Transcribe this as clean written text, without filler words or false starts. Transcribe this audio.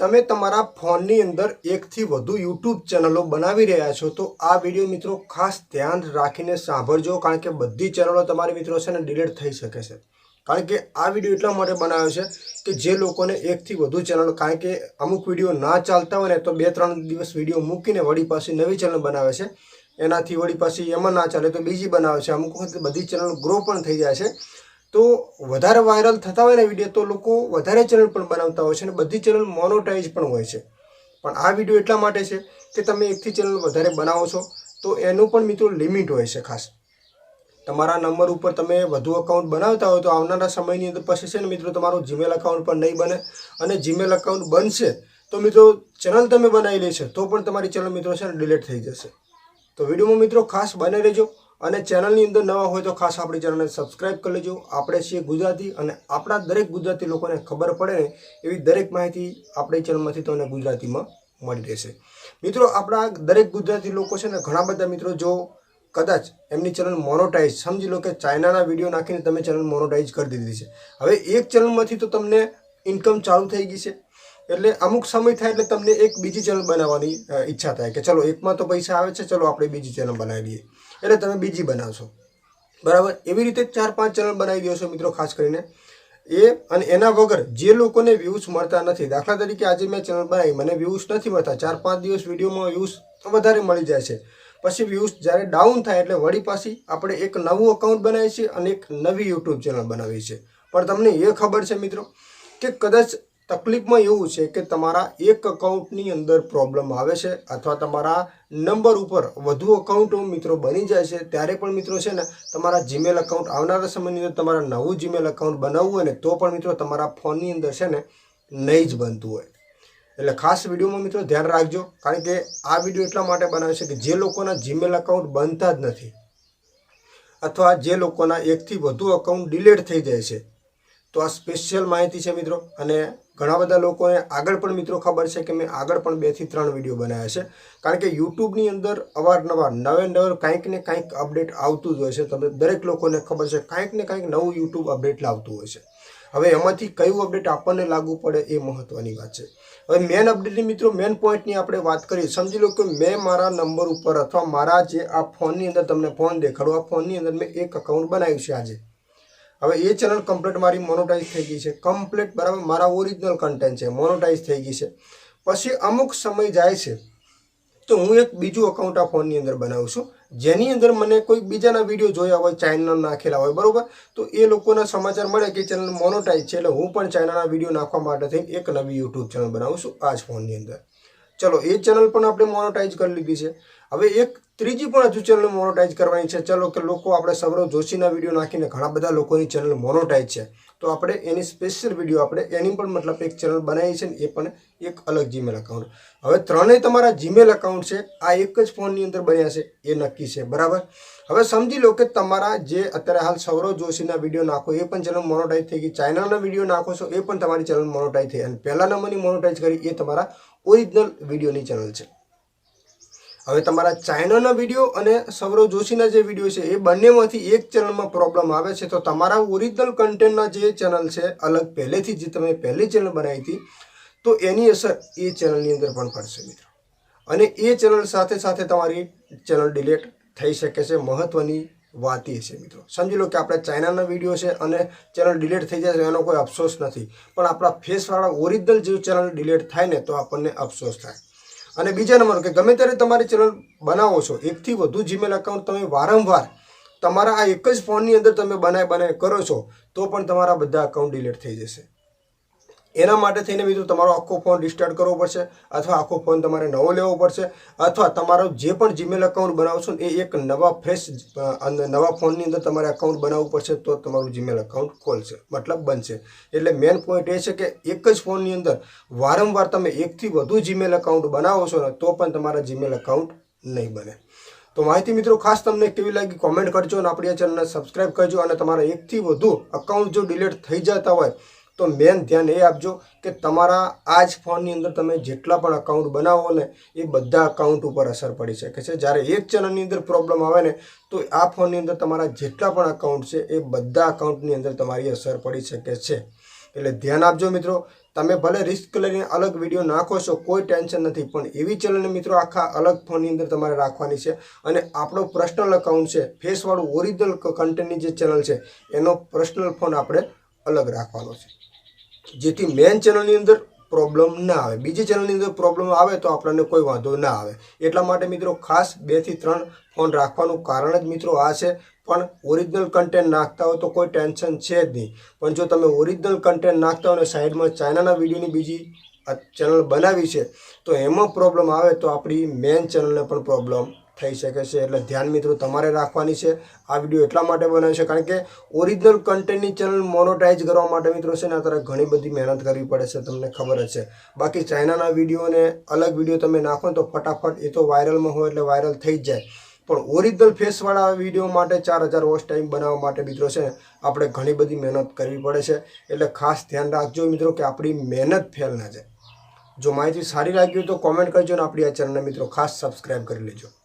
તમે તમારા ફોનની અંદર એકથી વધુ યુટ્યુબ ચેનલો બનાવી રહ્યા છો તો આ વિડીયો મિત્રો ખાસ ધ્યાન રાખીને સાંભળજો, કારણ કે બધી ચેનલો તમારી મિત્રો છે ને ડિલીટ થઈ શકે છે। કારણ કે આ વિડીયો એટલા માટે બનાવ્યો છે કે જે લોકોને એકથી વધુ ચેનલો, કારણ કે અમુક વિડીયો ના ચાલતા હોય ને તો 2-3 દિવસ વિડીયો મૂકીને વળી પાછી નવી ચેનલ બનાવે છે, એનાથી વળી પાછી એમાં ના ચાલે તો બીજી બનાવે છે। અમુક વખત બધી ચેનલ ગ્રો પણ થઈ જાય છે, તો વધારે વાયરલ થતા હોય ને વિડીયો તો લોકો વધારે ચેનલ પણ બનાવતા હોય છે અને બધી ચેનલ મોનોટાઈઝ પણ હોય છે। પણ આ વિડીયો એટલા માટે છે કે તમે એકથી ચેનલ વધારે બનાવો છો તો એનું પણ મિત્રો લિમિટ હોય છે। ખાસ તમારા નંબર ઉપર તમે વધુ અકાઉન્ટ બનાવતા હોય તો આવનારા સમયની અંદર પછી છે ને મિત્રો તમારું જીમેલ અકાઉન્ટ પણ નહીં બને, અને જીમેલ અકાઉન્ટ બનશે તો મિત્રો ચેનલ તમે બનાવી લેશે તો પણ તમારી ચેનલ મિત્રો છે ને ડિલીટ થઈ જશે। તો વિડીયોમાં મિત્રો ખાસ બને રહેજો, અને ચેનલની અંદર નવા હોય તો ખાસ આપણી ચેનલને સબસ્ક્રાઇબ કરી લેજો। આપણે છીએ ગુજરાતી, અને આપણા દરેક ગુજરાતી લોકોને ખબર પડે ને એવી દરેક માહિતી આપણી ચેનલમાંથી તમને ગુજરાતીમાં મળી રહેશે। મિત્રો આપણા દરેક ગુજરાતી લોકો છે ને ઘણા બધા મિત્રો જો કદાચ એમની ચેનલ મોનોટાઈઝ, સમજી લો કે ચાઇનાના વિડીયો નાખીને તમે ચેનલ મોનોટાઈઝ કરી દીધી છે, હવે એક ચેનલમાંથી તો તમને ઇન્કમ ચાલુ થઈ ગઈ છે, એટલે અમુક સમય થાય એટલે તમને એક બીજી ચેનલ બનાવવાની ઈચ્છા થાય કે ચલો એકમાં તો પૈસા આવે છે, ચલો આપણે બીજી ચેનલ બનાવી લઈએ, એટલે તમે બીજી બનાવશો, બરાબર। એવી રીતે 4-5 ચેનલ બનાવી દો છો મિત્રો ખાસ કરીને અને એના વગર જે લોકોને વ્યૂઝ મળતા નથી, દાખલા તરીકે આજે મેં ચેનલ બનાવી, મને વ્યૂઝ નથી મળતા, 4-5 દિવસ વિડીયોમાં વ્યૂઝ વધારે મળી જાય છે, પછી વ્યૂઝ જ્યારે ડાઉન થાય એટલે વળી પાછી આપણે એક નવું અકાઉન્ટ બનાવીએ છીએ અને એક નવી યુટ્યુબ ચેનલ બનાવીએ છીએ। પણ તમને એ ખબર છે મિત્રો કે કદાચ તકલીફમાં એવું છે કે તમારા એક અકાઉન્ટની અંદર પ્રોબ્લેમ આવે છે, અથવા તમારા નંબર ઉપર વધુ અકાઉન્ટો મિત્રો બની જાય છે, ત્યારે પણ મિત્રો છે ને તમારા જીમેલ અકાઉન્ટ આવનારા સમયની અંદર તમારા નવું જીમેલ અકાઉન્ટ બનાવવું હોય ને તો પણ મિત્રો તમારા ફોનની અંદર છે ને નહીં જ બનતું હોય। એટલે ખાસ વિડીયોમાં મિત્રો ધ્યાન રાખજો, કારણ કે આ વિડીયો એટલા માટે બનાવે છે કે જે લોકોના જીમેલ અકાઉન્ટ બનતા જ નથી, અથવા જે લોકોના એકથી વધુ અકાઉન્ટ ડિલીટ થઈ જાય છે, તો આ સ્પેશિયલ માહિતી છે મિત્રો। અને ઘણા બધા લોકોને આગળ પણ મિત્રો ખબર છે કે મેં આગળ પણ 2-3 વિડીયો બનાવ્યા છે, કારણ કે યુટ્યુબની અંદર અવારનવાર નવે કંઈક ને કંઈક અપડેટ આવતું જ હોય છે। તમે દરેક લોકોને ખબર છે કંઈક ને કંઈક નવું યુટ્યુબ અપડેટ લાવતું હોય છે। હવે એમાંથી કયું અપડેટ આપણને લાગુ પડે એ મહત્વની વાત છે। હવે મેન અપડેટની મિત્રો મેન પોઈન્ટની આપણે વાત કરીએ, સમજી લો કે મેં મારા નંબર ઉપર અથવા મારા જે આ ફોનની અંદર તમને ફોન દેખાડો, આ ફોનની અંદર મેં એક અકાઉન્ટ બનાવ્યું છે આજે। હવે એ ચેનલ કમ્પ્લીટ મારી મોનોટાઈઝ થઈ ગઈ છે, કમ્પ્લીટ બરાબર, મારા ઓરિજિનલ કન્ટેન્ટ છે, મોનોટાઈઝ થઈ ગઈ છે। પછી અમુક સમય જાય છે તો હું એક બીજું અકાઉન્ટ આ ફોનની અંદર બનાવું છું, જેની અંદર મને કોઈ બીજાના વિડીયો જોયા હોય, ચાઇનાના નાખેલા હોય, બરાબર, તો એ લોકોના સમાચાર મળે કે ચેનલ મોનોટાઈઝ છે, એટલે હું પણ ચાઇનાના વિડીયો નાખવા માટે થઈને એક નવી યુટ્યુબ ચેનલ બનાવું છું આ જ ફોનની અંદર। ચલો એ ચેનલ પણ આપણે મોનોટાઈઝ કરી લીધી છે, હવે એક ત્રીજી પણ હજુ ચેનલ મોનોટાઈઝ કરવાની છે। ચલો કે લોકો આપણે સૌરવ જોશીના વિડીયો નાખીને ઘણા બધા લોકોની ચેનલ મોનોટાઈઝ છે, તો આપણે એની સ્પેશિયલ વિડીયો આપણે એની પણ મતલબ એક ચેનલ બનાવી છે ને એ પણ એક અલગ જીમેલ અકાઉન્ટ। હવે ત્રણેય તમારા જીમેલ અકાઉન્ટ છે આ એક જ ફોનની અંદર બન્યા છે એ નક્કી છે, બરાબર। હવે સમજી લો કે તમારા જે અત્યારે હાલ સૌરવ જોશીના વિડીયો નાખો એ પણ ચેનલ મોનોટાઈઝ થઈ ગઈ, ચાઇનાના વિડીયો નાખો છો એ પણ તમારી ચેનલ મોનોટાઈઝ થઈ, અને પહેલા નંબરની મોનોટાઈઝ કરી એ તમારા ઓરિજિનલ વિડીયોની ચેનલ છે। હવે તમારા ચાઇનાના વિડીયો અને સૌરવ જોશીના જે વિડીયો છે એ બંનેમાંથી એક ચેનલમાં પ્રોબ્લેમ આવે છે, તો તમારા ઓરિજિનલ કન્ટેન્ટના જે ચેનલ છે અલગ પહેલેથી જે તમે પહેલી ચેનલ બનાવી હતી તો એની અસર એ ચેનલની અંદર પણ પડશે મિત્રો, અને એ ચેનલ સાથે સાથે તમારી ચેનલ ડિલીટ થઈ શકે છે। મહત્વની વાત એ છે મિત્રો, સમજી લો કે આપણે ચાઇનાના વિડીયો છે અને ચેનલ ડિલીટ થઈ જાય છે એનો કોઈ અફસોસ નથી, પણ આપણા ફેસવાળા ઓરિજિનલ જે ચેનલ ડિલીટ થાય ને તો આપણને અફસોસ થાય। અને બીજા નંબર કે ગમે ત્યારે તમારી ચેનલ બનાવો છો, એકથી વધુ જીમેલ અકાઉન્ટ તમે વારંવાર તમારા આ એક જ ફોનની અંદર તમે બનાવી કરો છો તો પણ તમારા બધા અકાઉન્ટ ડિલીટ થઈ જશે। એના માટે થઈને મિત્રો તમારો આખો ફોન રિસ્ટાર્ટ કરવો પડશે, અથવા આખો ફોન તમારે નવો લેવો પડશે, અથવા તમારો જે પણ જીમેલ અકાઉન્ટ બનાવશો એ એક નવા ફ્રેશ નવા ફોનની અંદર તમારે અકાઉન્ટ બનાવવું પડશે તો તમારું જીમેલ અકાઉન્ટ ખોલશે, મતલબ બનશે। એટલે મેન પોઈન્ટ એ છે કે એક જ ફોનની અંદર વારંવાર તમે એકથી વધુ જીમેલ અકાઉન્ટ બનાવો છો ને તો પણ તમારા જીમેલ અકાઉન્ટ નહીં બને। તો માહિતી મિત્રો ખાસ તમને કેવી લાગી કોમેન્ટ કરજો, અને આપણી આ ચેનલને સબસ્ક્રાઈબ કરજો, અને તમારા એકથી વધુ અકાઉન્ટ જો ડિલીટ થઈ જતા હોય તો મેન ધ્યાન એ આપજો કે તમારા આ જ ફોનની અંદર તમે જેટલા પણ અકાઉન્ટ બનાવો ને એ બધા અકાઉન્ટ ઉપર અસર પડી શકે છે। જ્યારે એક ચેનલની અંદર પ્રોબ્લેમ આવે ને તો આ ફોનની અંદર તમારા જેટલા પણ અકાઉન્ટ છે એ બધા અકાઉન્ટની અંદર તમારી અસર પડી શકે છે। એટલે ધ્યાન આપજો મિત્રો, તમે ભલે રિસ્ક લઈને અલગ વિડીયો નાખો છો, કોઈ ટેન્શન નથી, પણ એવી ચેનલને મિત્રો આખા અલગ ફોનની અંદર તમારે રાખવાની છે. અને આપણો પર્સનલ અકાઉન્ટ છે, ફેસવાળું ઓરિજિનલ કન્ટેન્ટની જે ચેનલ છે એનો પર્સનલ ફોન આપણે અલગ રાખવાનો છે, જેથી મેઇન ચેનલની અંદર પ્રોબ્લેમ ના આવે. બીજી ચેનલની અંદર પ્રોબ્લેમ આવે તો આપણને કોઈ વાંધો ના આવે. એટલા માટે મિત્રો ખાસ 2 થી 3 ફોન રાખવાનું કારણ જ મિત્રો આ છે. પણ ઓરિજિનલ કન્ટેન્ટ નાખતા હોય તો કોઈ ટેન્શન છે જ નહીં. પણ જો તમે ઓરિજિનલ કન્ટેન્ટ નાખતા હોય અને સાઈડમાં ચાઇનાના વિડીયોની બીજી ચેનલ બનાવી છે તો એમાં પ્રોબ્લેમ આવે તો આપણી મેઇન ચેનલને પણ પ્રોબ્લેમ થઈ શકે છે. એટલે ધ્યાન મિત્રો તમારે રાખવાની છે. આ વિડીયો એટલા માટે બનાવ્યો છે કારણ કે ઓરિજિનલ કન્ટેન્ટની ચેનલ મોનોટાઈઝ કરવા માટે મિત્રો છે ને અત્યારે ઘણી બધી મહેનત કરવી પડે છે, તમને ખબર જ છે. બાકી ચાઇનાના વિડીયોને અલગ વિડીયો તમે નાખો ને તો ફટાફટ એ તો વાયરલમાં હોય એટલે વાયરલ થઈ જ જાય. પણ ઓરિજિનલ ફેસવાળા વિડીયો માટે 4000 વોચ ટાઈમ બનાવવા માટે મિત્રો છે ને આપણે ઘણી બધી મહેનત કરવી પડે છે. એટલે ખાસ ધ્યાન રાખજો મિત્રો કે આપણી મહેનત ફેલ ના જાય. જો માહિતી સારી લાગી હોય તો કોમેન્ટ કરજો અને આપણી આ ચેનલને મિત્રો ખાસ સબસ્ક્રાઈબ કરી લેજો.